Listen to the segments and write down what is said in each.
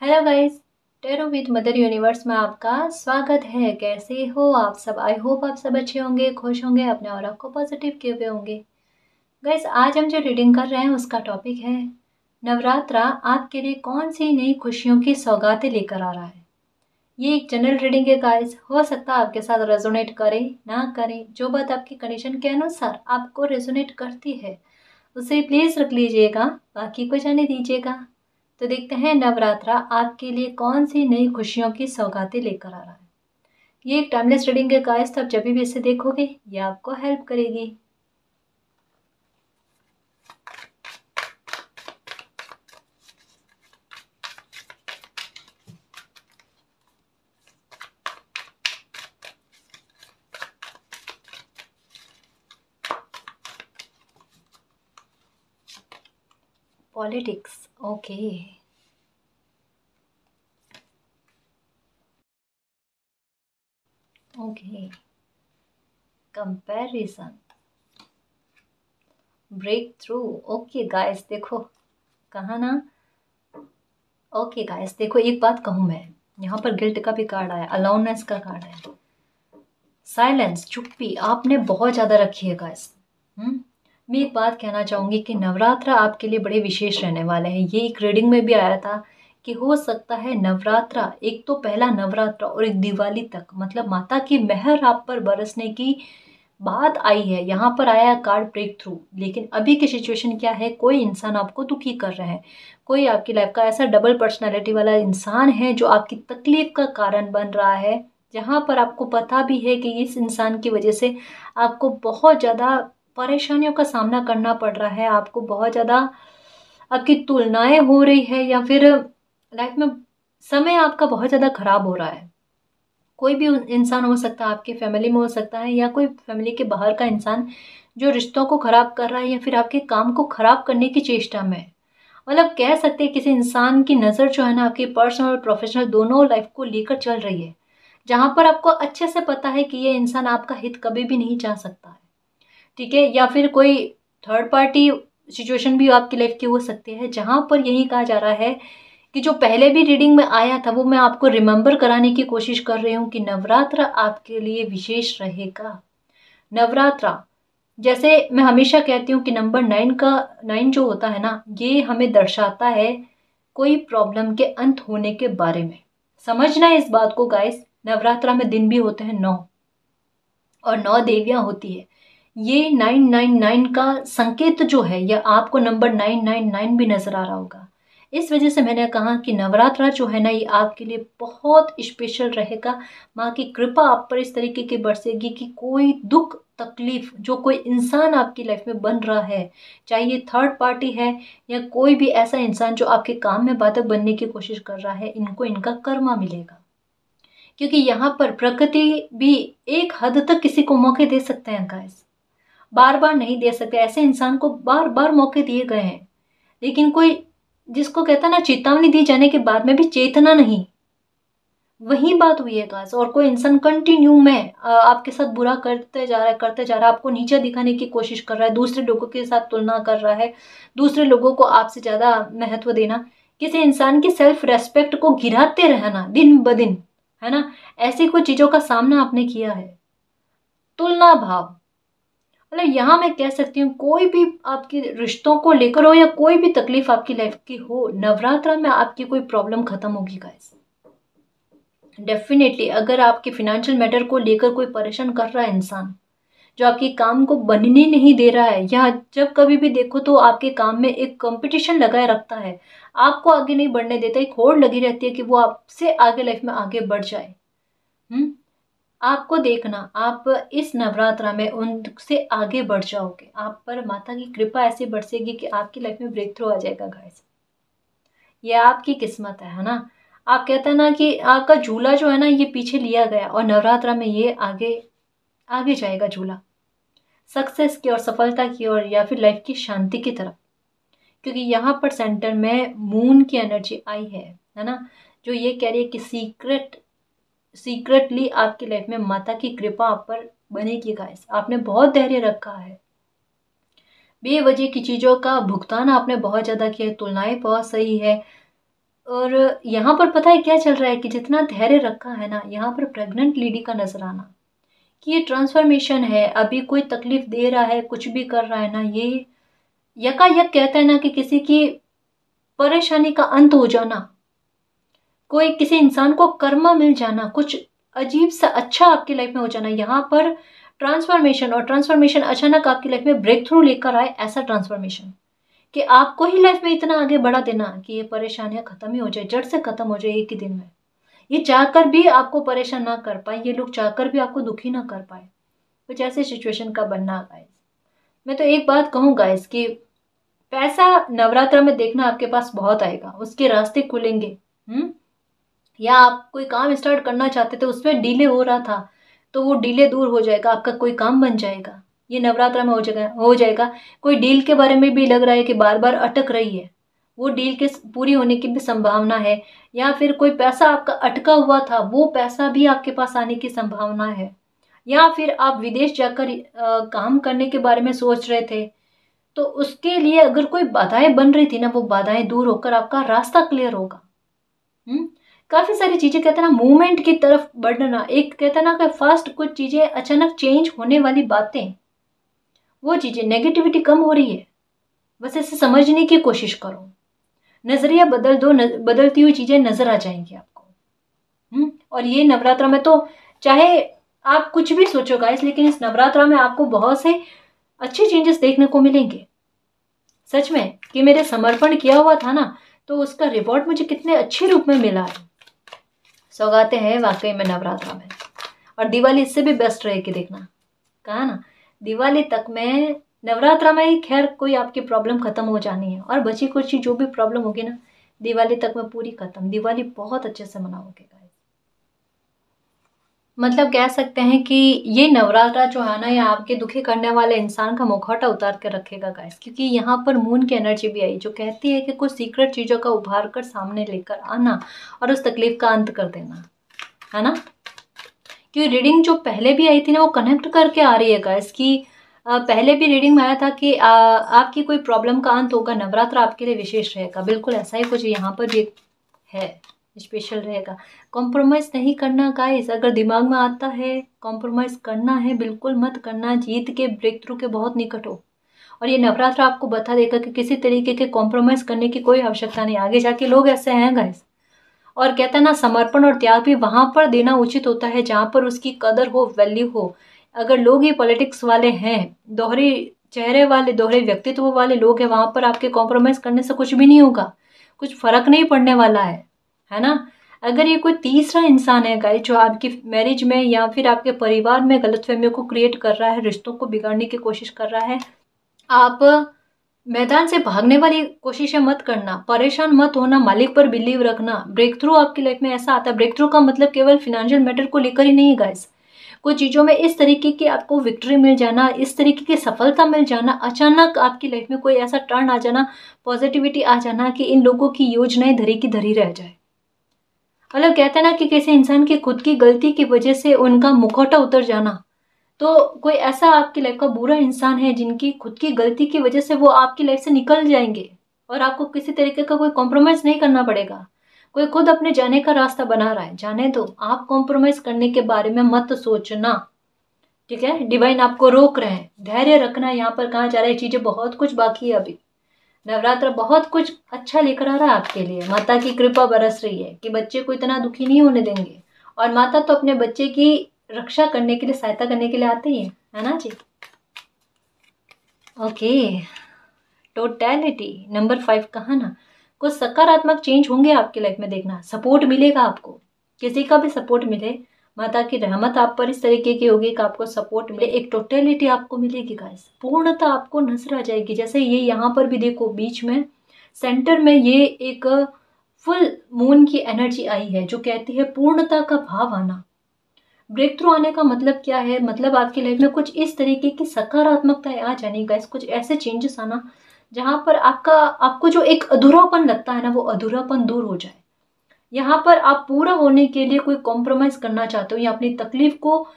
Hello guys, tarot with mother universe में आपका स्वागत है। कैसे हो आप सब? आई होप आप सब अच्छे होंगे, खुश होंगे, अपने और को पॉजिटिव किए हुए होंगे। गाइस, आज हम जो रीडिंग कर रहे हैं उसका टॉपिक है नवरात्रा आपके लिए कौन सी नई खुशियों की सौगातें लेकर आ रहा है। ये एक जनरल रीडिंग है गाइस, हो सकता है आपके साथ रेजोनेट करे ना करे। जो बात आपकी कंडीशन के अनुसार आपको रेजोनेट करती है उसे प्लीज रख लीजिएगा, बाकी को जाने दीजिएगा। तो देखते हैं नवरात्रा आपके लिए कौन सी नई खुशियों की सौगातें लेकर आ रहा है। ये एक टाइमलेस रीडिंग है गाइस, तो आप जब भी इसे देखोगे ये आपको हेल्प करेगी। Politics, okay. Okay, comparison, breakthrough. Okay guys, देखो कहा ना। ओके गाइस, देखो एक बात कहूँ मैं, यहाँ पर गिल्ट का भी कार्ड आया, अलोननेस का कार्ड है, साइलेंस, चुप्पी आपने बहुत ज़्यादा रखी है गाइस। मैं एक बात कहना चाहूँगी कि नवरात्र आपके लिए बड़े विशेष रहने वाले हैं। ये एक रीडिंग में भी आया था कि हो सकता है नवरात्रा, एक तो पहला नवरात्रा और एक दिवाली तक, मतलब माता की मेहर आप पर बरसने की बात आई है। यहाँ पर आया है कार्ड ब्रेक थ्रू। लेकिन अभी की सिचुएशन क्या है, कोई इंसान आपको दुखी कर रहा है, कोई आपकी लाइफ का ऐसा डबल पर्सनैलिटी वाला इंसान है जो आपकी तकलीफ का कारण बन रहा है, जहाँ पर आपको पता भी है कि इस इंसान की वजह से आपको बहुत ज़्यादा परेशानियों का सामना करना पड़ रहा है, आपको बहुत ज़्यादा आपकी तुलनाएं हो रही है, या फिर लाइफ में समय आपका बहुत ज़्यादा खराब हो रहा है। कोई भी इंसान हो सकता है, आपकी फैमिली में हो सकता है या कोई फैमिली के बाहर का इंसान जो रिश्तों को खराब कर रहा है या फिर आपके काम को खराब करने की चेष्टा में है। मतलब कह सकते हैं किसी इंसान की नज़र जो है ना आपकी पर्सनल और प्रोफेशनल दोनों लाइफ को लेकर चल रही है, जहां पर आपको अच्छे से पता है कि ये इंसान आपका हित कभी भी नहीं चाह सकता है। ठीक है, या फिर कोई थर्ड पार्टी सिचुएशन भी आपकी लाइफ की हो सकती है, जहां पर यही कहा जा रहा है कि जो पहले भी रीडिंग में आया था वो मैं आपको रिमेम्बर कराने की कोशिश कर रही हूँ कि नवरात्र आपके लिए विशेष रहेगा। नवरात्रा, जैसे मैं हमेशा कहती हूँ कि नंबर 9 जो होता है ना, ये हमें दर्शाता है कोई प्रॉब्लम के अंत होने के बारे में। समझना है इस बात को गाइस, नवरात्रा में दिन भी होते हैं 9 और 9 देवियां होती है। ये 999 का संकेत जो है, या आपको नंबर 999 भी नजर आ रहा होगा। इस वजह से मैंने कहा कि नवरात्रा जो है ना ये आपके लिए बहुत स्पेशल रहेगा। माँ की कृपा आप पर इस तरीके की बरसेगी कि कोई दुख तकलीफ जो कोई इंसान आपकी लाइफ में बन रहा है, चाहे ये थर्ड पार्टी है या कोई भी ऐसा इंसान जो आपके काम में बाधक बनने की कोशिश कर रहा है, इनको इनका कर्मा मिलेगा। क्योंकि यहाँ पर प्रकृति भी एक हद तक किसी को मौके दे सकते हैं गाइस, बार बार नहीं दे सकते। ऐसे इंसान को बार बार मौके दिए गए हैं, लेकिन कोई जिसको कहता ना चेतावनी दी जाने के बाद में भी चेतना नहीं, वही बात हुई है गाइस। और कोई इंसान कंटिन्यू में आपके साथ बुरा करते जा रहा है, करते जा रहा है, आपको नीचा दिखाने की कोशिश कर रहा है, दूसरे लोगों के साथ तुलना कर रहा है, दूसरे लोगों को आपसे ज्यादा महत्व देना, किसी इंसान की सेल्फ रेस्पेक्ट को गिराते रहना दिन ब दिन, है ना। ऐसी कुछ चीजों का सामना आपने किया है। तुलना भाव, मतलब यहाँ मैं कह सकती हूँ कोई भी आपके रिश्तों को लेकर हो या कोई भी तकलीफ आपकी लाइफ की हो, नवरात्रा में आपकी कोई प्रॉब्लम खत्म होगी गाइस। डेफिनेटली अगर आपके फिनेंशियल मैटर को लेकर कोई परेशान कर रहा है इंसान, जो आपके काम को बनने नहीं दे रहा है, या जब कभी भी देखो तो आपके काम में एक कंपटीशन लगाए रखता है, आपको आगे नहीं बढ़ने देता, एक होड़ लगी रहती है कि वो आपसे आगे लाइफ में आगे बढ़ जाए। हम्म आपको देखना, आप इस नवरात्रा में उनसे आगे बढ़ जाओगे, आप पर माता की कृपा ऐसी बरसेगी कि आपकी लाइफ में ब्रेक थ्रू आ जाएगा गाइस। ये आपकी किस्मत है ना। आप कहते हैं ना कि आपका झूला जो है ना ये पीछे लिया गया और नवरात्रा में ये आगे आगे जाएगा झूला, सक्सेस की और सफलता की ओर, या फिर लाइफ की शांति की तरफ। क्योंकि यहाँ पर सेंटर में मून की एनर्जी आई है ना, जो ये कह रही है कि सीक्रेटली आपकी लाइफ में माता की कृपा आप पर बनेगी गाइस। आपने बहुत धैर्य रखा है, बेवजह की चीजों का भुगतान आपने बहुत ज्यादा किया है, तुलनाएं बहुत सही है, और यहाँ पर पता है क्या चल रहा है कि जितना धैर्य रखा है ना, यहाँ पर प्रेग्नेंट लेडी का नजर आना कि ये ट्रांसफॉर्मेशन है, अभी कोई तकलीफ दे रहा है, कुछ भी कर रहा है ना, ये यकायक कहते हैं ना कि किसी की परेशानी का अंत हो जाना, कोई किसी इंसान को कर्मा मिल जाना, कुछ अजीब सा अच्छा आपकी लाइफ में हो जाना, यहाँ पर ट्रांसफॉर्मेशन, और ट्रांसफॉर्मेशन अचानक आपकी लाइफ में ब्रेक थ्रू लेकर आए, ऐसा ट्रांसफॉर्मेशन कि आपको ही लाइफ में इतना आगे बढ़ा देना कि ये परेशानियां खत्म ही हो जाए, जड़ से खत्म हो जाए एक ही दिन में। ये चाहकर भी आपको परेशान ना कर पाए, ये लोग चाहकर भी आपको दुखी ना कर पाए, कुछ ऐसे सिचुएशन का बनना गाइस। मैं तो एक बात कहूँ गाइस कि पैसा नवरात्र में देखना आपके पास बहुत आएगा, उसके रास्ते खुलेंगे। या आप कोई काम स्टार्ट करना चाहते थे, उसमें डिले हो रहा था, तो वो डिले दूर हो जाएगा, आपका कोई काम बन जाएगा, ये नवरात्र में हो जाएगा। कोई डील के बारे में भी लग रहा है कि बार बार अटक रही है, वो डील के पूरी होने की भी संभावना है। या फिर कोई पैसा आपका अटका हुआ था, वो पैसा भी आपके पास आने की संभावना है। या फिर आप विदेश जाकर काम करने के बारे में सोच रहे थे, तो उसके लिए अगर कोई बाधाएं बन रही थी ना, वो बाधाएं दूर होकर आपका रास्ता क्लियर होगा। काफी सारी चीजें कहते हैं ना, मूवमेंट की तरफ बढ़ना, एक कहते हैं ना कि फास्ट कुछ चीजें अचानक चेंज होने वाली बातें, वो चीजें नेगेटिविटी कम हो रही है, बस इसे समझने की कोशिश करो, नजरिया बदल दो, बदलती हुई चीजें नजर आ जाएंगी आपको। और ये नवरात्रा में तो चाहे आप कुछ भी सोचो गाइस, लेकिन इस नवरात्रा में आपको बहुत से अच्छे चेंजेस देखने को मिलेंगे। सच में कि मेरे समर्पण किया हुआ था ना, तो उसका रिवॉर्ड मुझे कितने अच्छे रूप में मिला है। सौगातें हैं वाकई में नवरात्रा में, और दिवाली इससे भी बेस्ट रहेगी, देखना कहा ना, दिवाली तक में, नवरात्रा में ही खैर कोई आपकी प्रॉब्लम खत्म हो जानी है, और बची कुछ जो भी प्रॉब्लम होगी ना, दिवाली तक में पूरी खत्म। दिवाली बहुत अच्छे से मनाओगे गाइस, मतलब कह सकते हैं कि ये नवरात्रा जो है ना, ये आपके दुखी करने वाले इंसान का मुखौटा उतार के रखेगा गाइस, क्योंकि यहाँ पर मून की एनर्जी भी आई, जो कहती है कि कुछ सीक्रेट चीज़ों का उभार कर सामने लेकर आना और उस तकलीफ का अंत कर देना, है ना। क्योंकि रीडिंग जो पहले भी आई थी ना, वो कनेक्ट करके आ रही है गाइस कि पहले भी रीडिंग में आया था कि आपकी कोई प्रॉब्लम का अंत होगा, नवरात्र आपके लिए विशेष रहेगा, बिल्कुल ऐसा ही कुछ यहाँ पर भी है, स्पेशल रहेगा। कॉम्प्रोमाइज़ नहीं करना गाइस, अगर दिमाग में आता है कॉम्प्रोमाइज़ करना है, बिल्कुल मत करना, जीत के ब्रेक थ्रू के बहुत निकट हो। और ये नवरात्र आपको बता देगा कि किसी तरीके के कॉम्प्रोमाइज़ करने की कोई आवश्यकता नहीं, आगे जाके लोग ऐसे हैं गाइस। और कहता है ना, समर्पण और त्याग भी वहाँ पर देना उचित होता है जहाँ पर उसकी कदर हो, वैल्यू हो। अगर लोग ही पॉलिटिक्स वाले हैं, दोहरे चेहरे वाले, दोहरे व्यक्तित्व वाले लोग हैं, वहाँ पर आपके कॉम्प्रोमाइज़ करने से कुछ भी नहीं होगा, कुछ फर्क नहीं पड़ने वाला है ना। अगर ये कोई तीसरा इंसान है गाइस, जो आपकी मैरिज में या फिर आपके परिवार में गलतफहमियों को क्रिएट कर रहा है, रिश्तों को बिगाड़ने की कोशिश कर रहा है, आप मैदान से भागने वाली कोशिशें मत करना, परेशान मत होना, मालिक पर बिलीव रखना। ब्रेक थ्रू आपकी लाइफ में ऐसा आता है, ब्रेक थ्रू का मतलब केवल फाइनेंशियल मैटर को लेकर ही नहीं गाइस, कुछ चीज़ों में इस तरीके की आपको विक्ट्री मिल जाना, इस तरीके की सफलता मिल जाना, अचानक आपकी लाइफ में कोई ऐसा टर्न आ जाना, पॉजिटिविटी आ जाना कि इन लोगों की योजनाएं धरी की धरी रह जाए। मतलब कहते हैं ना कि किसी इंसान की खुद की गलती की वजह से उनका मुखौटा उतर जाना, तो कोई ऐसा आपकी लाइफ का बुरा इंसान है जिनकी खुद की गलती की वजह से वो आपकी लाइफ से निकल जाएंगे, और आपको किसी तरीके का कोई कॉम्प्रोमाइज़ नहीं करना पड़ेगा। कोई खुद अपने जाने का रास्ता बना रहा है, जाने दो, आप कॉम्प्रोमाइज़ करने के बारे में मत सोचना, ठीक है। डिवाइन आपको रोक रहे हैं, धैर्य रखना। यहाँ पर कहा जा रहा है चीज़ें बहुत कुछ बाकी है, अभी नवरात्र बहुत कुछ अच्छा लेकर आ रहा है आपके लिए। माता की कृपा बरस रही है कि बच्चे को इतना दुखी नहीं होने देंगे, और माता तो अपने बच्चे की रक्षा करने के लिए, सहायता करने के लिए आते ही है ना जी। ओके, टोटैलिटी नंबर 5 कहा ना, कुछ सकारात्मक चेंज होंगे आपकी लाइफ में, देखना सपोर्ट मिलेगा आपको, किसी का भी सपोर्ट मिले, माता की रहमत आप पर इस तरीके की होगी कि आपको सपोर्ट मिले, एक टोटलिटी आपको मिलेगी गाइस, पूर्णता आपको नजर आ जाएगी। जैसे ये यहाँ पर भी देखो, बीच में सेंटर में ये एक फुल मून की एनर्जी आई है, जो कहती है पूर्णता का भाव आना। ब्रेक थ्रू आने का मतलब क्या है, मतलब आपकी लाइफ में कुछ इस तरीके की सकारात्मकता आ जानी गाइस, कुछ ऐसे चेंजेस आना जहाँ पर आपको जो एक अधूरापन लगता है ना, वो अधूरापन दूर हो जाए। यहाँ पर आप पूरा होने के लिए कोई कॉम्प्रोमाइज़ करना चाहते हो, या अपनी तकलीफ को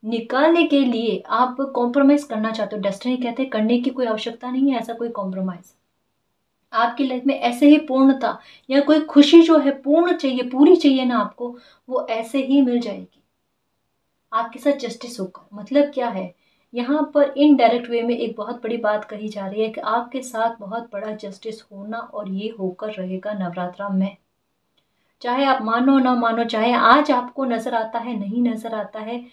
निकालने के लिए आप कॉम्प्रोमाइज़ करना चाहते हो, डेस्टिनी कहते हैं करने की कोई आवश्यकता नहीं है ऐसा कोई कॉम्प्रोमाइज़। आपकी लाइफ में ऐसे ही पूर्णता या कोई खुशी जो है पूर्ण चाहिए, पूरी चाहिए ना आपको, वो ऐसे ही मिल जाएगी। आपके साथ जस्टिस होगा। मतलब क्या है, यहाँ पर इनडायरेक्ट वे में एक बहुत बड़ी बात कही जा रही है कि आपके साथ बहुत बड़ा जस्टिस होना, और ये होकर रहेगा नवरात्रा में। चाहे आप मानो ना मानो, चाहे आज आपको नजर आता है नहीं नजर आता है,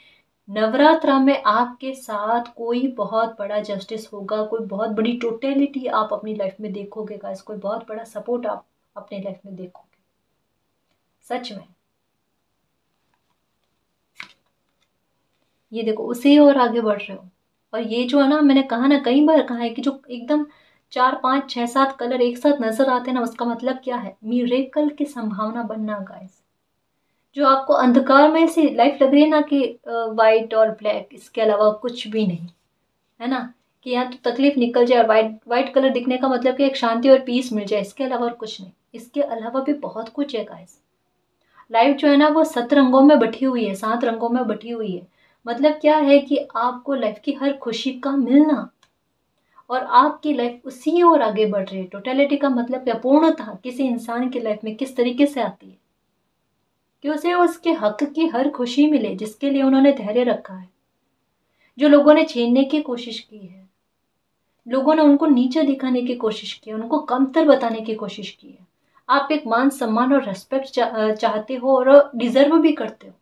नवरात्रा में आपके साथ कोई बहुत बड़ा जस्टिस होगा, कोई बहुत बड़ी टोटेलिटी आप अपनी लाइफ में देखोगे गाइस, कोई बहुत बड़ा सपोर्ट आप अपनी लाइफ में देखोगे, सच में। ये देखो, उसे और आगे बढ़ रहे हो। और ये जो है ना, मैंने कहा ना, कई बार कहा है कि जो एकदम 4 5 6 7 कलर एक साथ नजर आते हैं ना, उसका मतलब क्या है, मिरेकल की संभावना बनना गाइस। जो आपको अंधकार में से लाइफ लग रही है ना कि वाइट और ब्लैक, इसके अलावा कुछ भी नहीं है ना, कि यहाँ तो तकलीफ निकल जाए, वाइट वाइट कलर दिखने का मतलब कि एक शांति और पीस मिल जाए, इसके अलावा और कुछ नहीं। इसके अलावा भी बहुत कुछ है गाइस। लाइफ जो है ना वो 7 रंगों में बटी हुई है, 7 रंगों में बटी हुई है। मतलब क्या है कि आपको लाइफ की हर खुशी का मिलना, और आपकी लाइफ उसी ओर आगे बढ़ रही है। टोटलिटी का मतलब क्या, पूर्णता किसी इंसान की लाइफ में किस तरीके से आती है कि उसे उसके हक की हर खुशी मिले जिसके लिए उन्होंने धैर्य रखा है। जो लोगों ने छीनने की कोशिश की है, लोगों ने उनको नीचे दिखाने की कोशिश की है, उनको कमतर बताने की कोशिश की है, आप एक मान सम्मान और रेस्पेक्ट चाहते हो और डिजर्व भी करते हो।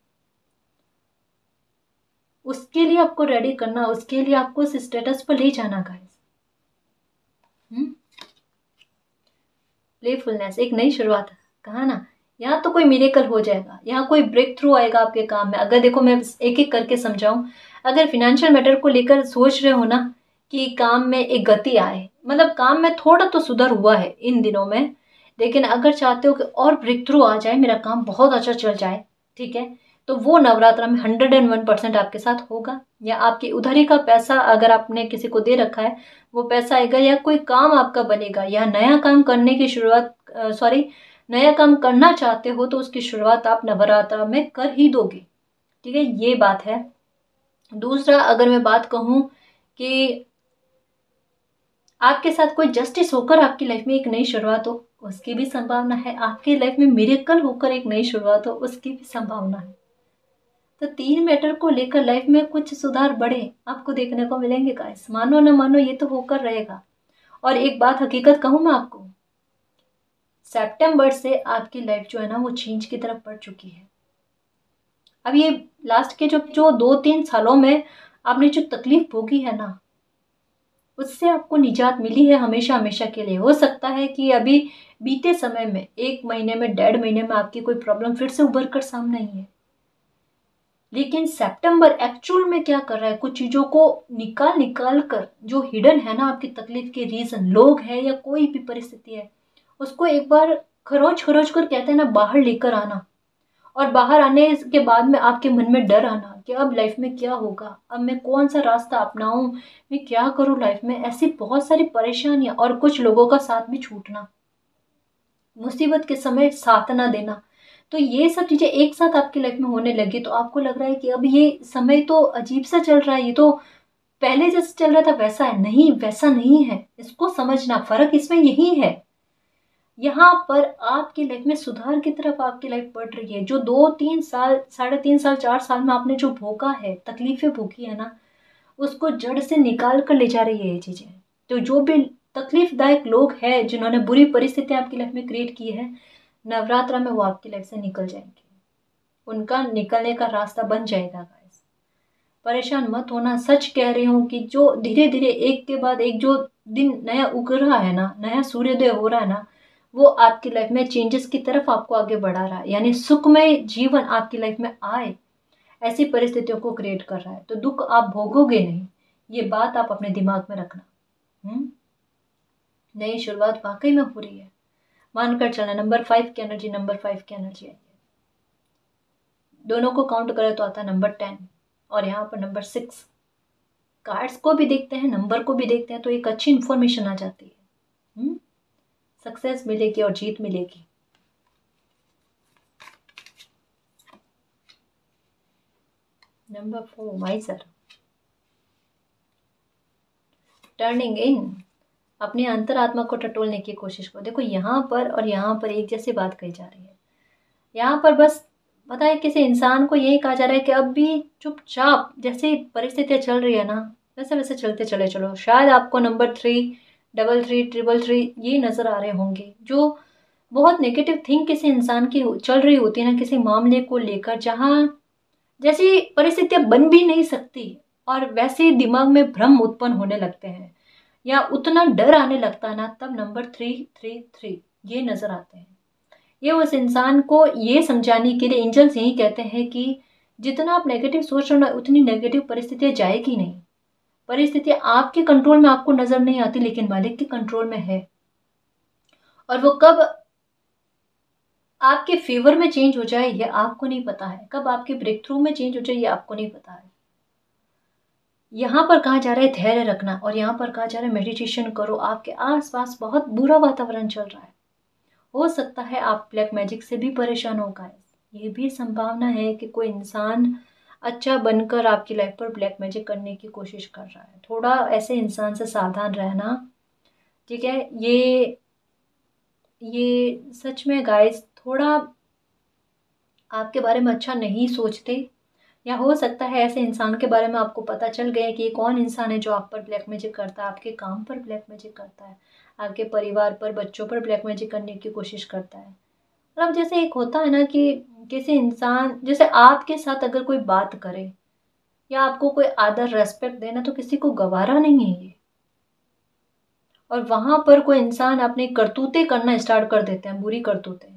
उसके लिए आपको रेडी करना, उसके लिए आपको उस स्टेटस पर ले जाना गाइस। प्लेफुलनेस, एक नई शुरुआत, कहा ना, यहाँ तो कोई मिरेकल हो जाएगा, यहाँ कोई ब्रेक थ्रू आएगा आपके काम में। अगर देखो मैं एक एक करके समझाऊं, अगर फिनेंशियल मैटर को लेकर सोच रहे हो ना कि काम में एक गति आए, मतलब काम में थोड़ा तो सुधार हुआ है इन दिनों में, लेकिन अगर चाहते हो कि और ब्रेक थ्रू आ जाए, मेरा काम बहुत अच्छा चल जाए, ठीक है, तो वो नवरात्रा में 101% आपके साथ होगा। या आपकी उधारी का पैसा अगर आपने किसी को दे रखा है, वो पैसा आएगा, या कोई काम आपका बनेगा, या नया काम करने की शुरुआत, सॉरी, नया काम करना चाहते हो तो उसकी शुरुआत आप नवरात्रा में कर ही दोगे, ठीक है, ये बात है। दूसरा, अगर मैं बात कहूं कि आपके साथ कोई जस्टिस होकर आपकी लाइफ में एक नई शुरुआत हो, उसकी भी संभावना है। आपकी लाइफ में मिरेकल होकर एक नई शुरुआत हो, उसकी भी संभावना है। तो 3 मैटर को लेकर लाइफ में कुछ सुधार बड़े आपको देखने को मिलेंगे गाइस, मानो ना मानो ये तो होकर रहेगा। और एक बात हकीकत कहूं मैं आपको, सितंबर से आपकी लाइफ जो है ना वो चेंज की तरफ बढ़ चुकी है। अब ये लास्ट के जो जो 2 3 सालों में आपने जो तकलीफ भोगी है ना, उससे आपको निजात मिली है हमेशा हमेशा के लिए। हो सकता है कि अभी बीते समय में 1 महीने में 1.5 महीने में आपकी कोई प्रॉब्लम फिर से उभर कर सामने आई है, लेकिन सितंबर एक्चुअल में क्या कर रहा है, कुछ चीजों को निकाल निकाल कर, जो हिडन है ना आपकी तकलीफ के रीजन, लोग है या कोई भी परिस्थिति है, उसको एक बार खरोच खरोच कर, कहते हैं ना, बाहर लेकर आना। और बाहर आने के बाद में आपके मन में डर आना कि अब लाइफ में क्या होगा, अब मैं कौन सा रास्ता अपनाऊं, मैं क्या करूं लाइफ में, ऐसी बहुत सारी परेशानियां, और कुछ लोगों का साथ भी छूटना, मुसीबत के समय साथ ना देना। तो ये सब चीजें एक साथ आपकी लाइफ में होने लगी, तो आपको लग रहा है कि अब ये समय तो अजीब सा चल रहा है, ये तो पहले जैसे चल रहा था वैसा है नहीं, वैसा नहीं है। इसको समझना, फर्क इसमें यही है। यहाँ पर आपकी लाइफ में सुधार की तरफ आपकी लाइफ बढ़ रही है। जो 2 3 साल, 3.5 साल, 4 साल में आपने जो भोगा है, तकलीफें भोगी है ना, उसको जड़ से निकाल कर ले जा रही है ये चीजें। तो जो भी तकलीफदायक लोग हैं जिन्होंने बुरी परिस्थितियां आपकी लाइफ में क्रिएट की है, नवरात्रा में वो आपकी लाइफ से निकल जाएंगे, उनका निकलने का रास्ता बन जाएगा गाइस। परेशान मत होना, सच कह रही हूँ कि जो धीरे धीरे एक के बाद एक जो दिन नया उग रहा है ना, नया सूर्योदय हो रहा है ना, वो आपकी लाइफ में चेंजेस की तरफ आपको आगे बढ़ा रहा है, यानी सुखमय जीवन आपकी लाइफ में आए, ऐसी परिस्थितियों को क्रिएट कर रहा है। तो दुख आप भोगोगे नहीं, ये बात आप अपने दिमाग में रखना। नई शुरुआत वाकई में हो रही है, मानकर चलना। नंबर 5 की एनर्जी, नंबर 5 की एनर्जी आई है, दोनों को काउंट करें तो आता है नंबर 10, और यहाँ पर नंबर 6। कार्ड्स को भी देखते हैं, नंबर को भी देखते हैं, तो एक अच्छी इंफॉर्मेशन आ जाती है, सक्सेस मिलेगी और जीत मिलेगी। नंबर 4 वाइजर, टर्निंग इन, अपनी अंतरात्मा को टटोलने की कोशिश करो। देखो यहाँ पर और यहाँ पर एक जैसी बात कही जा रही है। यहाँ पर बस पता है किसी इंसान को यही कहा जा रहा है कि अब भी चुपचाप जैसी परिस्थितियाँ चल रही है ना वैसे वैसे चलते चले चलो। शायद आपको नंबर 3, 33, 333 ये नज़र आ रहे होंगे, जो बहुत नेगेटिव थिंक किसी इंसान की चल रही होती है ना किसी मामले को लेकर, जहाँ जैसी परिस्थितियाँ बन भी नहीं सकती और वैसे दिमाग में भ्रम उत्पन्न होने लगते हैं या उतना डर आने लगता है ना, तब नंबर 333 ये नज़र आते हैं। ये उस इंसान को ये समझाने के लिए एंजल्स यही कहते हैं कि जितना आप नेगेटिव सोच रहे हो ना उतनी नेगेटिव परिस्थितियाँ जाएगी नहीं। परिस्थितियाँ आपके कंट्रोल में आपको नज़र नहीं आती, लेकिन मालिक के कंट्रोल में है। और वो कब आपके फेवर में चेंज हो जाए ये आपको नहीं पता है, कब आपके ब्रेक थ्रू में चेंज हो जाए ये आपको नहीं पता है। यहाँ पर कहा जा रहा है धैर्य रखना, और यहाँ पर कहा जा रहा है मेडिटेशन करो। आपके आसपास बहुत बुरा वातावरण चल रहा है, हो सकता है आप ब्लैक मैजिक से भी परेशान हो गाइस। ये भी संभावना है कि कोई इंसान अच्छा बनकर आपकी लाइफ पर ब्लैक मैजिक करने की कोशिश कर रहा है। थोड़ा ऐसे इंसान से सावधान रहना, ठीक है। ये सच में गाइस थोड़ा आपके बारे में अच्छा नहीं सोचते, या हो सकता है ऐसे इंसान के बारे में आपको पता चल गया कि ये कौन इंसान है जो आप पर ब्लैक मैजिक करता है, आपके काम पर ब्लैक मैजिक करता है, आपके परिवार पर, बच्चों पर ब्लैक मैजिक करने की कोशिश करता है। मतलब जैसे एक होता है ना कि किसी इंसान जैसे आपके साथ अगर कोई बात करे या आपको कोई आदर रेस्पेक्ट देना तो किसी को गवारा नहीं है ये, और वहां पर कोई इंसान अपनी करतूतें करना स्टार्ट कर देते हैं, बुरी करतूतें।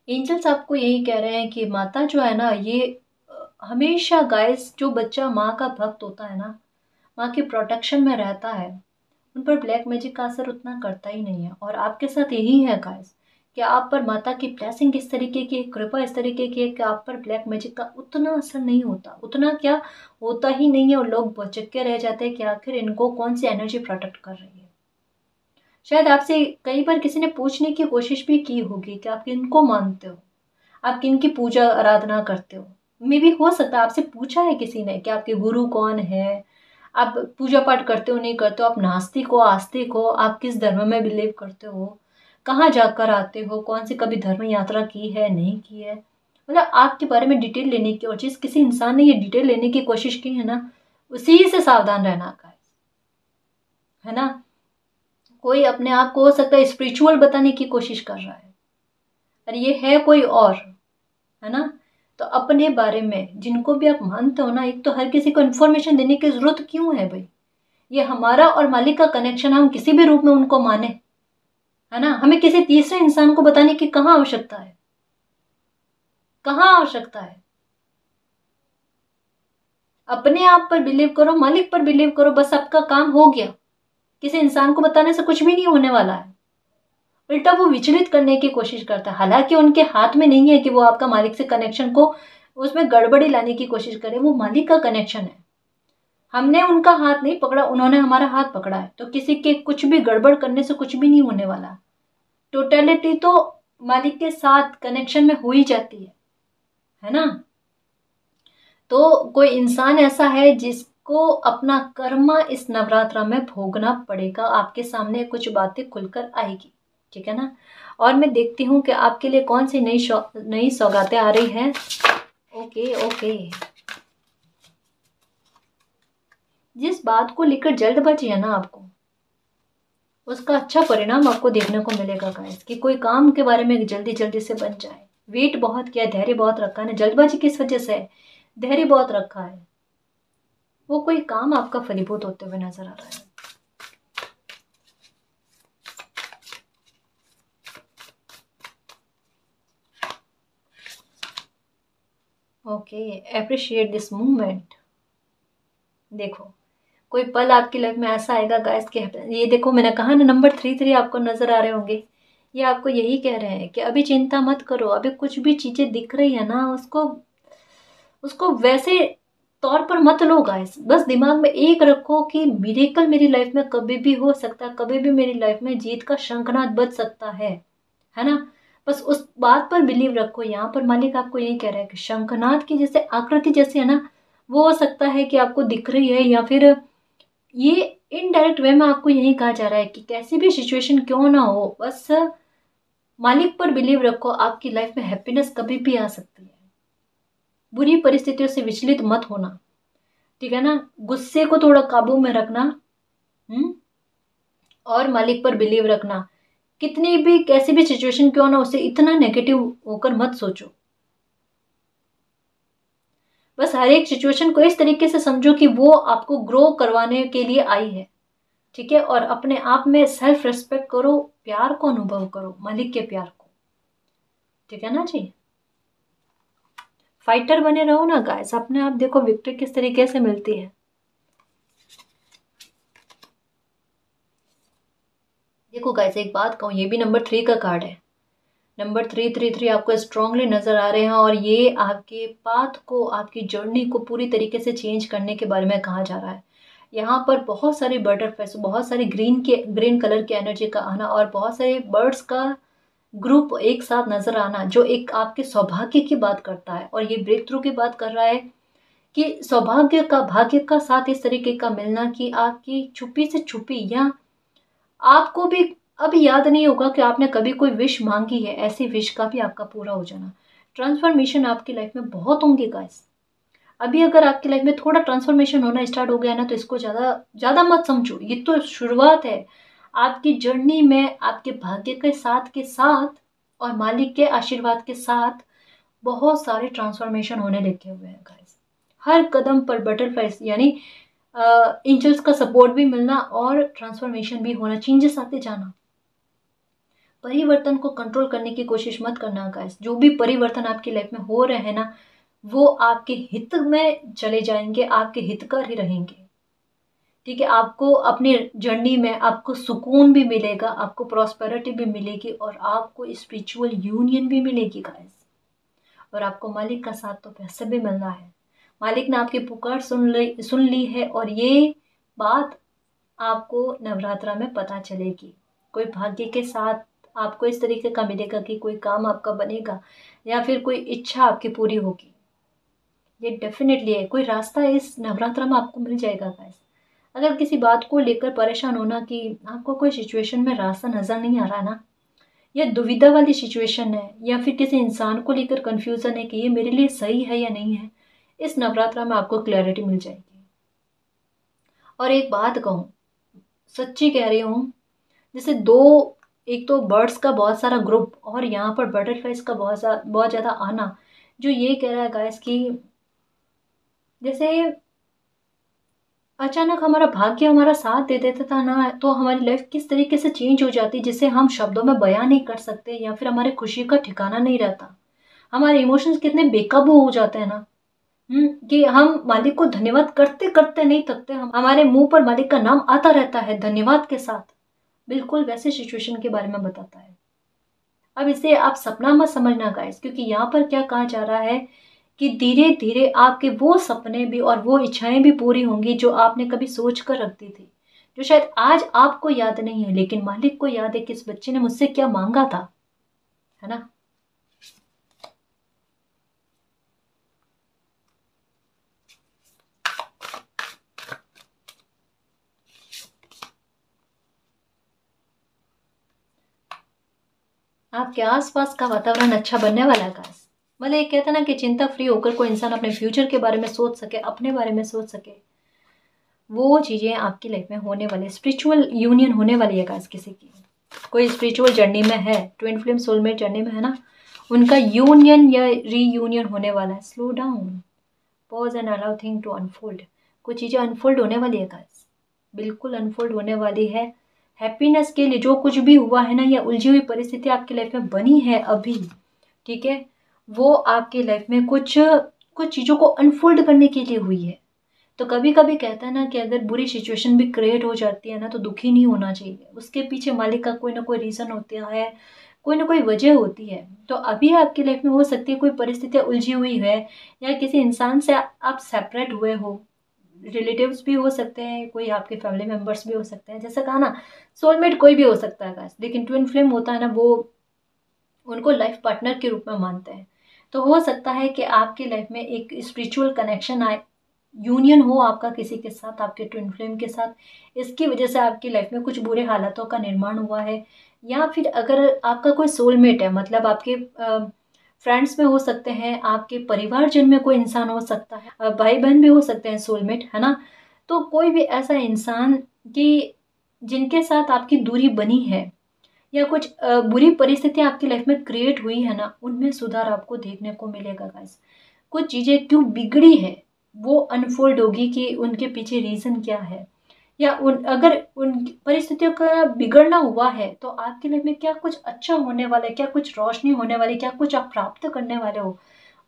एंजल्स आपको यही कह रहे हैं कि माता जो है ना ये हमेशा गाइस, जो बच्चा माँ का भक्त होता है ना, माँ की प्रोटेक्शन में रहता है, उन पर ब्लैक मैजिक का असर उतना करता ही नहीं है। और आपके साथ यही है गाइस कि आप पर माता की ब्लेसिंग इस तरीके की, कृपा इस तरीके की है कि आप पर ब्लैक मैजिक का उतना असर नहीं होता, उतना क्या होता ही नहीं है। और लोग भौचक्के रह जाते हैं कि आखिर इनको कौन सी एनर्जी प्रोटेक्ट कर रही है। शायद आपसे कई बार किसी ने पूछने की कोशिश भी की होगी कि आप किनको मानते हो, आप किन की पूजा आराधना करते हो। मे भी हो सकता है आपसे पूछा है किसी ने कि आपके गुरु कौन है, आप पूजा पाठ करते हो नहीं करते हो, आप नास्तिक हो आस्तिक हो, आप किस धर्म में बिलीव करते हो, कहाँ जाकर आते हो, कौन सी कभी धर्म यात्रा की है नहीं की है। मतलब आपके बारे में डिटेल लेने की, और जिस किसी इंसान ने ये डिटेल लेने की कोशिश की है ना उसी से सावधान रहना का है ना। कोई अपने आप को हो सकता है स्पिरिचुअल बताने की कोशिश कर रहा है, और ये है कोई और, है ना। तो अपने बारे में जिनको भी आप मानते हो ना, एक तो हर किसी को इन्फॉर्मेशन देने की जरूरत क्यों है भाई। ये हमारा और मालिक का कनेक्शन, हम किसी भी रूप में उनको माने, है ना। हमें किसी तीसरे इंसान को बताने की कहाँ आवश्यकता है, कहाँ आवश्यकता है। अपने आप पर बिलीव करो, मालिक पर बिलीव करो, बस आपका काम हो गया। किसी इंसान को बताने से कुछ भी नहीं होने वाला है, उल्टा वो विचलित करने की कोशिश करता है। हालांकि उनके हाथ में नहीं है कि वो आपका मालिक से कनेक्शन को उसमें गड़बड़ी लाने की कोशिश करे, वो मालिक का कनेक्शन है। हमने उनका हाथ नहीं पकड़ा, उन्होंने हमारा हाथ पकड़ा है। तो किसी के कुछ भी गड़बड़ करने से कुछ भी नहीं होने वाला। टोटलिटी तो मालिक के साथ कनेक्शन में हो ही जाती है ना। तो कोई इंसान ऐसा है जिसको अपना कर्म इस नवरात्रा में भोगना पड़ेगा। आपके सामने कुछ बातें खुलकर आएगी, ठीक है ना। और मैं देखती हूँ कि आपके लिए कौन सी नई सौगातें आ रही हैं। ओके ओके, जिस बात को लेकर जल्दबाजी है ना आपको, उसका अच्छा परिणाम आपको देखने को मिलेगा गाइस। कि कोई काम के बारे में जल्दी जल्दी से बन जाए, वेट बहुत किया, धैर्य बहुत रखा है, जल्दबाजी किस वजह से है, धैर्य बहुत रखा है, वो कोई काम आपका फलीभूत होते हुए नजर आ रहा है। Okay, appreciate this movement. देखो कोई पल आपकी लाइफ में ऐसा आएगा गाइस कि ये देखो मैंने कहा ना नंबर 33 आपको नजर आ रहे होंगे। ये आपको यही कह रहे हैं कि अभी चिंता मत करो, अभी कुछ भी चीजें दिख रही है ना उसको उसको वैसे तौर पर मत लो गाइस। बस दिमाग में एक रखो कि मिरेकल मेरी लाइफ में कभी भी हो सकता है, कभी भी मेरी लाइफ में जीत का शंखनाद बज सकता है ना। बस उस बात पर बिलीव रखो। यहाँ पर मालिक आपको यही कह रहा है कि शंखनाद की जैसे आकृति जैसे है ना, वो हो सकता है कि आपको दिख रही है, या फिर ये इनडायरेक्ट वे में आपको यही कहा जा रहा है कि कैसी भी सिचुएशन क्यों ना हो, बस मालिक पर बिलीव रखो, आपकी लाइफ में हैप्पीनेस कभी भी आ सकती है। बुरी परिस्थितियों से विचलित मत होना, ठीक है ना। गुस्से को थोड़ा काबू में रखना, और मालिक पर बिलीव रखना। कितनी भी कैसी भी सिचुएशन क्यों ना, उसे इतना नेगेटिव होकर मत सोचो। बस हर एक सिचुएशन को इस तरीके से समझो कि वो आपको ग्रो करवाने के लिए आई है, ठीक है। और अपने आप में सेल्फ रिस्पेक्ट करो, प्यार को अनुभव करो, मालिक के प्यार को, ठीक है ना जी। फाइटर बने रहो ना गाइस, अपने आप देखो विक्ट्री किस तरीके से मिलती है। देखो गाइस, एक बात कहूँ, ये भी नंबर 3 का कार्ड है। नंबर 333 आपको स्ट्रांगली नजर आ रहे हैं, और ये आपके पाथ को, आपकी जर्नी को पूरी तरीके से चेंज करने के बारे में कहा जा रहा है। यहाँ पर बहुत सारी बटरफ्लाइज, बहुत सारी ग्रीन कलर की एनर्जी का आना, और बहुत सारे बर्ड्स का ग्रुप एक साथ नजर आना, जो एक आपके सौभाग्य की बात करता है। और ये ब्रेक थ्रू की बात कर रहा है कि सौभाग्य का, भाग्य का साथ इस तरीके का मिलना कि आपकी छुपी से छुपी, या आपको भी अभी याद नहीं होगा कि आपने कभी कोई विश मांगी है, ऐसी विश का भी आपका पूरा हो जाना। ट्रांसफॉर्मेशन आपकी लाइफ में बहुत होंगे गाइस। अभी अगर आपकी लाइफ में थोड़ा ट्रांसफॉर्मेशन होना स्टार्ट हो गया ना, तो इसको ज़्यादा ज़्यादा मत समझो, ये तो शुरुआत है आपकी जर्नी में। आपके भाग्य के साथ और मालिक के आशीर्वाद के साथ बहुत सारे ट्रांसफॉर्मेशन होने लगे हुए हैं गाइस। हर कदम पर बटरफ्लाइज यानी एंजल्स का सपोर्ट भी मिलना, और ट्रांसफॉर्मेशन भी होना, चेंजेस आते जाना। परिवर्तन को कंट्रोल करने की कोशिश मत करना गाइस। जो भी परिवर्तन आपकी लाइफ में हो रहे हैं ना, वो आपके हित में चले जाएंगे, आपके हितकर ही रहेंगे, ठीक है। आपको अपनी जर्नी में आपको सुकून भी मिलेगा, आपको प्रॉस्पेरिटी भी मिलेगी, और आपको स्पिरिचुअल यूनियन भी मिलेगी गाइस। और आपको मालिक का साथ तो वैसे भी मिलना है। मालिक ने आपकी पुकार सुन ली है, और ये बात आपको नवरात्रा में पता चलेगी। कोई भाग्य के साथ आपको इस तरीके का मिलेगा कि कोई काम आपका बनेगा, या फिर कोई इच्छा आपकी पूरी होगी। ये डेफिनेटली है, कोई रास्ता इस नवरात्रा में आपको मिल जाएगा गाइस। अगर किसी बात को लेकर परेशान होना कि आपको कोई सिचुएशन में रास्ता नजर नहीं आ रहा ना, या दुविधा वाली सिचुएशन है, या फिर किसी इंसान को लेकर कंफ्यूजन है कि ये मेरे लिए सही है या नहीं है, इस नवरात्रा में आपको क्लैरिटी मिल जाएगी। और एक बात कहूँ, सच्ची कह रही हूँ, जैसे दो, एक तो बर्ड्स का बहुत सारा ग्रुप, और यहाँ पर बटरफ्लाइज का बहुत ज़्यादा आना, जो ये कह रहा है गाइस कि जैसे अचानक हमारा भाग्य हमारा साथ दे देता था ना, तो हमारी लाइफ किस तरीके से चेंज हो जाती, जिसे हम शब्दों में बयां नहीं कर सकते, या फिर हमारी खुशी का ठिकाना नहीं रहता। हमारे इमोशंस कितने बेकाबू हो जाते हैं ना, कि हम मालिक को धन्यवाद करते करते नहीं थकते, हम हमारे मुंह पर मालिक का नाम आता रहता है धन्यवाद के साथ। बिल्कुल वैसे सिचुएशन के बारे में बताता है। अब इसे आप सपना मत समझना गाइस, क्योंकि यहाँ पर क्या कहा जा रहा है कि धीरे धीरे आपके वो सपने भी और वो इच्छाएं भी पूरी होंगी जो आपने कभी सोच कर रखती थी, जो शायद आज आपको याद नहीं है, लेकिन मालिक को याद है कि इस बच्चे ने मुझसे क्या मांगा था, है ना। आपके आसपास का वातावरण अच्छा बनने वाला है गाइस। मतलब ये कहता ना कि चिंता फ्री होकर कोई इंसान अपने फ्यूचर के बारे में सोच सके, अपने बारे में सोच सके, वो चीज़ें आपकी लाइफ में होने वाली, स्पिरिचुअल यूनियन होने वाली है गाइस। किसी की कोई स्पिरिचुअल जर्नी में है, ट्विन फ्लेम सोलमेट जर्नी में है ना, उनका यूनियन या रीयूनियन होने वाला है। Slow down, pause and allow thing to unfold. कुछ चीज़ें अनफोल्ड होने वाली है गाइस, बिल्कुल अनफोल्ड होने वाली है। हैप्पीनेस के लिए जो कुछ भी हुआ है ना, या उलझी हुई परिस्थिति आपकी लाइफ में बनी है अभी, ठीक है, वो आपकी लाइफ में कुछ कुछ चीज़ों को अनफोल्ड करने के लिए हुई है। तो कभी कभी कहता है ना कि अगर बुरी सिचुएशन भी क्रिएट हो जाती है ना, तो दुखी नहीं होना चाहिए, उसके पीछे मालिक का कोई ना कोई रीज़न होता है, कोई ना कोई वजह होती है। तो अभी आपकी लाइफ में हो सकती है कोई परिस्थितियाँ उलझी हुई है, या किसी इंसान से आप सेपरेट हुए हो, रिलेटिव्स भी हो सकते हैं, कोई आपके फैमिली मेम्बर्स भी हो सकते हैं, जैसा कहा ना सोलमेट कोई भी हो सकता है गाइस, लेकिन ट्विन फ्लेम होता है ना, वो उनको लाइफ पार्टनर के रूप में मानते हैं। तो हो सकता है कि आपकी लाइफ में एक स्पिरिचुअल कनेक्शन आए, यूनियन हो आपका किसी के साथ, आपके ट्विन फ्लेम के साथ, इसकी वजह से आपकी लाइफ में कुछ बुरे हालातों का निर्माण हुआ है। या फिर अगर आपका कोई सोलमेट है, मतलब आपके फ्रेंड्स में हो सकते हैं, आपके परिवारजन में कोई इंसान हो सकता है, भाई बहन भी हो सकते हैं सोलमेट, है ना। तो कोई भी ऐसा इंसान कि जिनके साथ आपकी दूरी बनी है या कुछ बुरी परिस्थिति आपकी लाइफ में क्रिएट हुई है ना, उनमें सुधार आपको देखने को मिलेगा गाइस। कुछ चीज़ें क्यों बिगड़ी है वो अनफोल्ड होगी कि उनके पीछे रीज़न क्या है, या उन अगर उन परिस्थितियों का बिगड़ना हुआ है तो आपके लाइफ में क्या कुछ अच्छा होने वाला है, क्या कुछ रोशनी होने वाली, क्या कुछ आप प्राप्त करने वाले हो,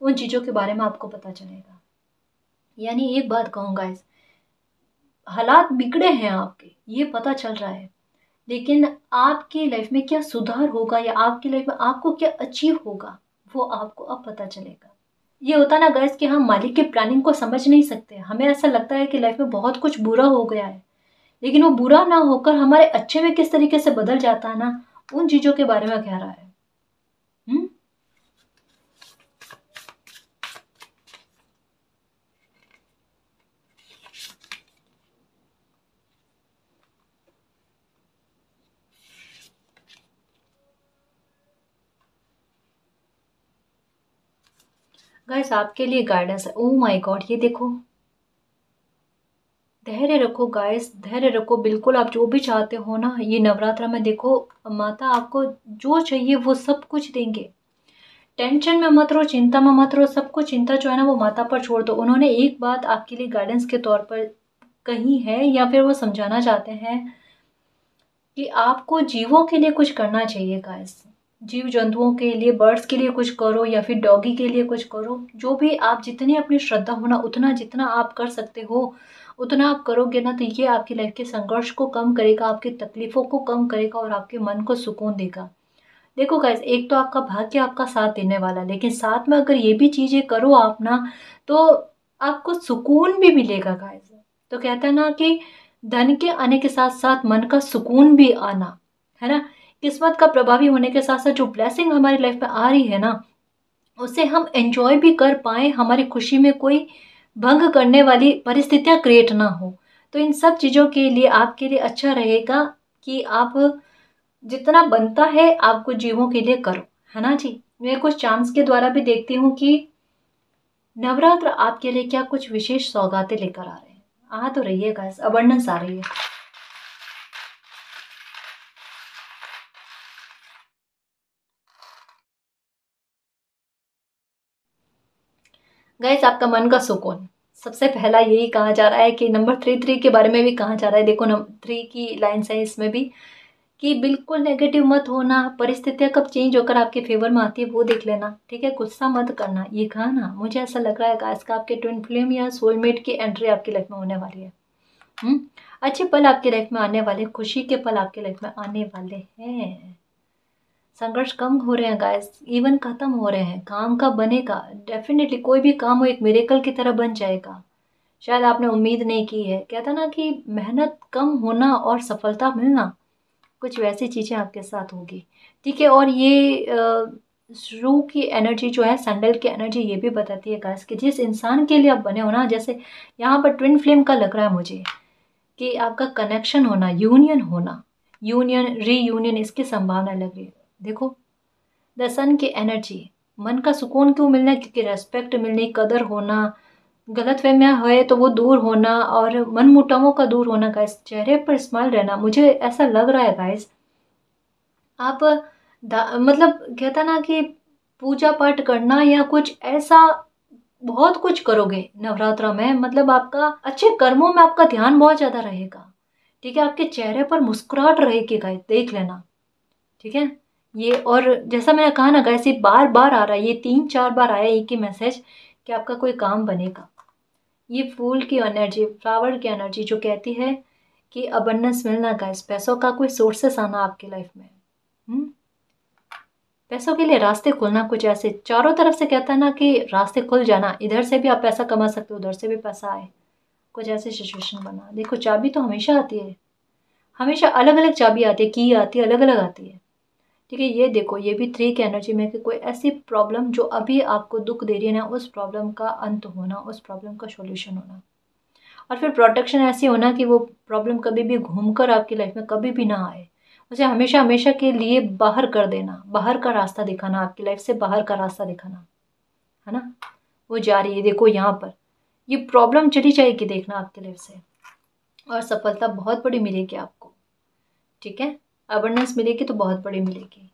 उन चीज़ों के बारे में आपको पता चलेगा। यानी एक बात कहूँ गाइस, हालात बिगड़े हैं आपके, ये पता चल रहा है, लेकिन आपकी लाइफ में क्या सुधार होगा या आपकी लाइफ में आपको क्या अचीव होगा, वो आपको अब पता चलेगा। ये होता ना गाइस कि हम मालिक की प्लानिंग को समझ नहीं सकते। हमें ऐसा लगता है कि लाइफ में बहुत कुछ बुरा हो गया है, लेकिन वो बुरा ना होकर हमारे अच्छे में किस तरीके से बदल जाता है ना, उन चीज़ों के बारे में कह रहा है। हम्म। गाइस आपके लिए गाइडेंस है। ओह माय गॉड, ये देखो, धैर्य रखो गाइस, धैर्य रखो। बिल्कुल आप जो भी चाहते हो ना, ये नवरात्रा में देखो, माता आपको जो चाहिए वो सब कुछ देंगे। टेंशन में मत रहो, चिंता में मत रहो, सब कुछ चिंता जो है ना वो माता पर छोड़ दो। उन्होंने एक बात आपके लिए गाइडेंस के तौर पर कही है, या फिर वो समझाना चाहते हैं कि आपको जीवों के लिए कुछ करना चाहिए गाइस। जीव जंतुओं के लिए, बर्ड्स के लिए कुछ करो, या फिर डॉगी के लिए कुछ करो। जो भी आप, जितनी अपनी श्रद्धा हो ना, उतना जितना आप कर सकते हो उतना आप करोगे ना, तो ये आपकी लाइफ के संघर्ष को कम करेगा, आपकी तकलीफों को कम करेगा और आपके मन को सुकून देगा। देखो गाइस, एक तो आपका भाग्य आपका साथ देने वाला, लेकिन साथ में अगर ये भी चीजें करो आप ना, तो आपको सुकून भी मिलेगा गाइस। तो कहते हैं ना कि धन के आने के साथ साथ मन का सुकून भी आना, है ना। किस्मत का प्रभावी होने के साथ साथ जो ब्लेसिंग हमारी लाइफ में आ रही है ना, उसे हम एंजॉय भी कर पाए, हमारी खुशी में कोई भंग करने वाली परिस्थितियां क्रिएट ना हो। तो इन सब चीज़ों के लिए आपके लिए अच्छा रहेगा कि आप जितना बनता है आपको जीवों के लिए करो, है ना जी। मैं कुछ चांस के द्वारा भी देखती हूँ कि नवरात्र आपके लिए क्या कुछ विशेष सौगातें लेकर आ रहे हैं। आ तो रही है गाइस, अबंडेंस आ रही है। गाइस आपका मन का सुकून सबसे पहला यही कहा जा रहा है कि नंबर थ्री के बारे में भी कहा जा रहा है। देखो नंबर 3 की लाइन्स है इसमें भी कि बिल्कुल नेगेटिव मत होना, परिस्थितियां कब चेंज होकर आपके फेवर में आती है वो देख लेना, ठीक है। गुस्सा मत करना, ये कहा ना। मुझे ऐसा लग रहा है गाइस का आपके ट्विन फ्लेम या सोलमेट की एंट्री आपकी लाइफ में होने वाली है। हम्म। अच्छे पल आपकी लाइफ में आने वाले, खुशी के पल आपकी लाइफ में आने वाले हैं। संघर्ष कम हो रहे हैं गाइस, इवन खत्म हो रहे हैं। काम का बनेगा डेफिनेटली, कोई भी काम हो एक मिरेकल की तरह बन जाएगा। शायद आपने उम्मीद नहीं की है। कहता ना कि मेहनत कम होना और सफलता मिलना, कुछ वैसी चीज़ें आपके साथ होगी, ठीक है। और ये शुरू की एनर्जी जो है, सैंडल की एनर्जी, ये भी बताती है गाइस कि जिस इंसान के लिए आप बने हो ना, जैसे यहाँ पर ट्विन फ्लेम का लग रहा है मुझे कि आपका कनेक्शन होना, यूनियन होना, यूनियन रीयूनियन, इसकी संभावना लग रही है। देखो द सन की एनर्जी, मन का सुकून क्यों मिलना, क्योंकि रेस्पेक्ट मिलनी, कदर होना, गलतफहमियां है तो वो दूर होना, और मन मुटावों का दूर होना गाइस, चेहरे पर स्माइल रहना। मुझे ऐसा लग रहा है गाइस आप मतलब कहता ना कि पूजा पाठ करना या कुछ ऐसा बहुत कुछ करोगे नवरात्रा में, मतलब आपका अच्छे कर्मों में आपका ध्यान बहुत ज्यादा रहेगा, ठीक है। आपके चेहरे पर मुस्कुराहट रहेगी गाइस, देख लेना, ठीक है। ये, और जैसा मैंने कहा ना गाइस, ये बार बार आ रहा है, ये 3-4 बार आया एक ही मैसेज कि आपका कोई काम बनेगा। ये फूल की एनर्जी, फ्लावर की एनर्जी जो कहती है कि अबंडेंस मिलना गाइस, पैसों का कोई सोर्सेस आना आपकी लाइफ में। हम्म। पैसों के लिए रास्ते खुलना, कुछ ऐसे चारों तरफ से कहता है ना कि रास्ते खुल जाना, इधर से भी आप पैसा कमा सकते हो, उधर से भी पैसा आए, कुछ ऐसी सिचुएशन बना। देखो चाबी तो हमेशा आती है, हमेशा अलग अलग चाबी आती है, की आती है, अलग अलग आती है, ठीक है। ये देखो, ये भी 3 की एनर्जी में कि कोई ऐसी प्रॉब्लम जो अभी आपको दुख दे रही है ना, उस प्रॉब्लम का अंत होना, उस प्रॉब्लम का सॉल्यूशन होना। और फिर प्रोटेक्शन ऐसी होना कि वो प्रॉब्लम कभी भी घूमकर आपकी लाइफ में कभी भी ना आए, उसे हमेशा हमेशा के लिए बाहर कर देना, बाहर का रास्ता दिखाना, आपकी लाइफ से बाहर का रास्ता दिखाना, है ना। वो जा रही है, देखो यहाँ पर ये प्रॉब्लम चली जाएगी, देखना आपकी लाइफ से, और सफलता बहुत बड़ी मिलेगी आपको, ठीक है। अबंडेंस मिलेगी तो बहुत बड़ी मिलेगी।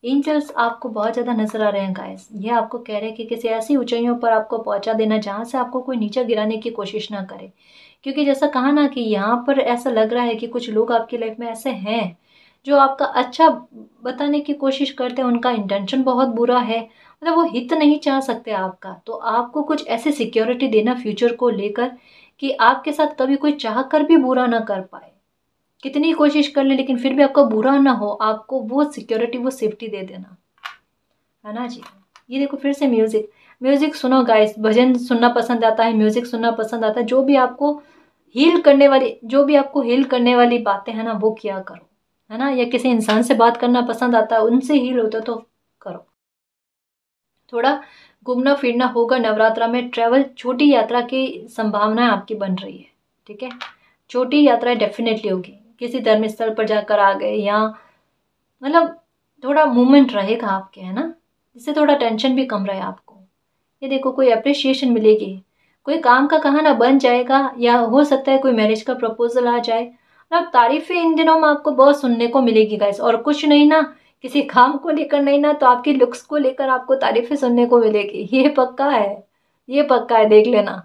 एंजल्स आपको बहुत ज़्यादा नजर आ रहे हैं गाइस, ये आपको कह रहे हैं कि किसी ऐसी ऊंचाइयों पर आपको पहुंचा देना जहां से आपको कोई नीचे गिराने की कोशिश ना करे, क्योंकि जैसा कहा ना कि यहाँ पर ऐसा लग रहा है कि कुछ लोग आपकी लाइफ में ऐसे हैं जो आपका अच्छा बताने की कोशिश करते हैं, उनका इंटेंशन बहुत बुरा है, मतलब वो हित नहीं चाह सकते आपका। तो आपको कुछ ऐसी सिक्योरिटी देना फ्यूचर को लेकर कि आपके साथ कभी कोई चाह कर भी बुरा ना कर पाए, कितनी कोशिश कर ले लेकिन फिर भी आपका बुरा ना हो, आपको वो सिक्योरिटी वो सेफ्टी दे देना, है ना जी। ये देखो फिर से म्यूजिक, म्यूजिक सुनो गाइस, भजन सुनना पसंद आता है, म्यूजिक सुनना पसंद आता है, जो भी आपको हील करने वाली बातें हैं ना वो किया करो, है ना। या किसी इंसान से बात करना पसंद आता है, उनसे हील होता तो करो। थोड़ा घूमना फिरना होगा नवरात्रा में, ट्रैवल, छोटी यात्रा की संभावना आपकी बन रही है, ठीक है। छोटी यात्रा डेफिनेटली होगी, किसी धर्म स्थल पर जाकर आ गए, या मतलब थोड़ा मूवमेंट रहेगा आपके, है ना, इससे थोड़ा टेंशन भी कम रहे आपको। ये देखो कोई अप्रिशिएशन मिलेगी, कोई काम का कहाना बन जाएगा, या हो सकता है कोई मैरिज का प्रपोजल आ जाए, मतलब तारीफें इन दिनों में आपको बहुत सुनने को मिलेगी गाइस। और कुछ नहीं ना, किसी काम को लेकर नहीं ना, तो आपकी लुक्स को लेकर आपको तारीफें सुनने को मिलेगी, ये पक्का है, ये पक्का है, देख लेना।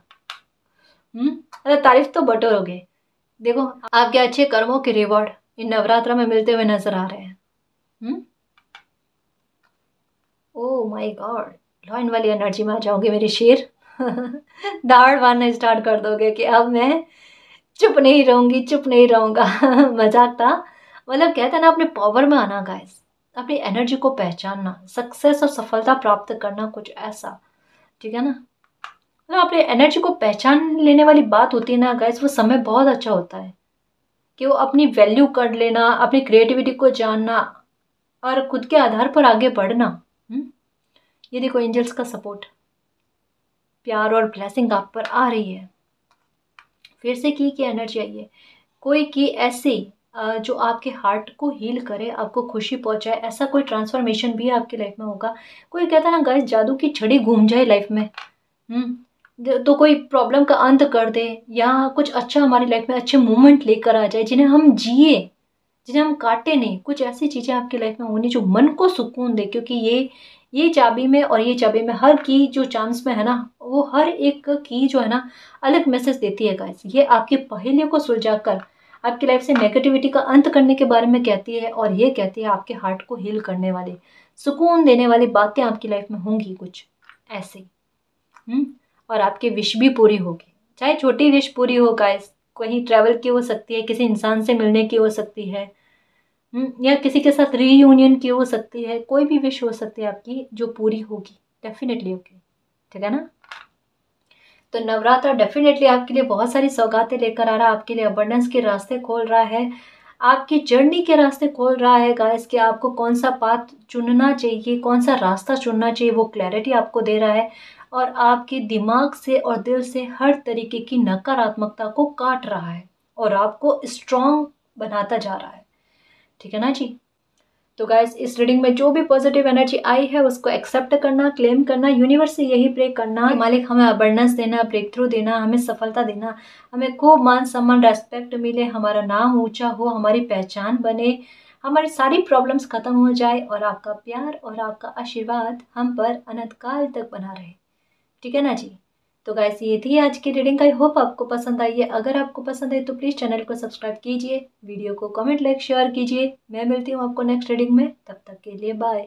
मतलब तारीफ तो बटोरोगे। देखो आपके अच्छे कर्मों के रिवॉर्ड इन नवरात्रा में मिलते हुए नजर आ रहे हैं। ओह माय गॉड, लॉइन वाली एनर्जी में आ जाओगे मेरे शेर। दाढ़ मारना स्टार्ट कर दोगे कि अब मैं चुप नहीं रहूंगी, चुप नहीं रहूंगा। मजाक था, मतलब कहते हैं ना अपने पावर में आना गाइस, अपनी एनर्जी को पहचानना, सक्सेस और सफलता प्राप्त करना, कुछ ऐसा, ठीक है ना। मतलब अपनी एनर्जी को पहचान लेने वाली बात होती है ना गाइस, वो समय बहुत अच्छा होता है कि वो अपनी वैल्यू कर लेना, अपनी क्रिएटिविटी को जानना और खुद के आधार पर आगे बढ़ना। ये देखो एंजल्स का सपोर्ट, प्यार और ब्लेसिंग आप पर आ रही है। फिर से की एनर्जी आई है, कोई की ऐसी जो आपके हार्ट को हील करे, आपको खुशी पहुंचाए, ऐसा कोई ट्रांसफॉर्मेशन भी आपकी लाइफ में होगा। कोई कहता है ना गाइस जादू की छड़ी घूम जाए लाइफ में, तो कोई प्रॉब्लम का अंत कर दे, या कुछ अच्छा हमारी लाइफ में अच्छे मोमेंट लेकर आ जाए जिन्हें हम जिए, जिन्हें हम काटे नहीं। कुछ ऐसी चीज़ें आपकी लाइफ में होनी जो मन को सुकून दे, क्योंकि ये चाबी में और ये चाबी में हर की जो चांस में है ना, वो हर एक की जो है ना अलग मैसेज देती है गाइस। ये आपकी पहेलियों को सुलझाकर आपकी लाइफ से नेगेटिविटी का अंत करने के बारे में कहती है, और ये कहती है आपके हार्ट को हील करने वाली, सुकून देने वाली बातें आपकी लाइफ में होंगी कुछ ऐसी। और आपकी विश भी पूरी होगी, चाहे छोटी विश पूरी हो गाइस, कहीं ट्रैवल की हो सकती है, किसी इंसान से मिलने की हो सकती है, या किसी के साथ रीयूनियन की हो सकती है, कोई भी विश हो सकती है आपकी जो पूरी होगी, डेफिनेटली होगी, ठीक है ना। तो नवरात्र डेफिनेटली आपके लिए बहुत सारी सौगातें लेकर आ रहा है, आपके लिए अबंडेंस के रास्ते खोल रहा है, आपकी जर्नी के रास्ते खोल रहा है गाइस, कि आपको कौन सा पाथ चुनना चाहिए, कौन सा रास्ता चुनना चाहिए, वो क्लैरिटी आपको दे रहा है, और आपके दिमाग से और दिल से हर तरीके की नकारात्मकता को काट रहा है और आपको स्ट्रॉन्ग बनाता जा रहा है, ठीक है ना जी। तो गाइस इस रीडिंग में जो भी पॉजिटिव एनर्जी आई है उसको एक्सेप्ट करना, क्लेम करना, यूनिवर्स से यही प्रे करना कि मालिक हमें अबंडेंस देना, ब्रेक थ्रू देना, हमें सफलता देना, हमें खूब मान सम्मान रेस्पेक्ट मिले, हमारा नाम ऊंचा हो, हमारी पहचान बने, हमारी सारी प्रॉब्लम्स खत्म हो जाए, और आपका प्यार और आपका आशीर्वाद हम पर अनंत काल तक बना रहे, ठीक है ना जी। तो गाइस ये थी आज की रीडिंग, आई होप आपको पसंद आई है। अगर आपको पसंद है तो प्लीज़ चैनल को सब्सक्राइब कीजिए, वीडियो को कमेंट लाइक शेयर कीजिए। मैं मिलती हूँ आपको नेक्स्ट रीडिंग में, तब तक के लिए बाय।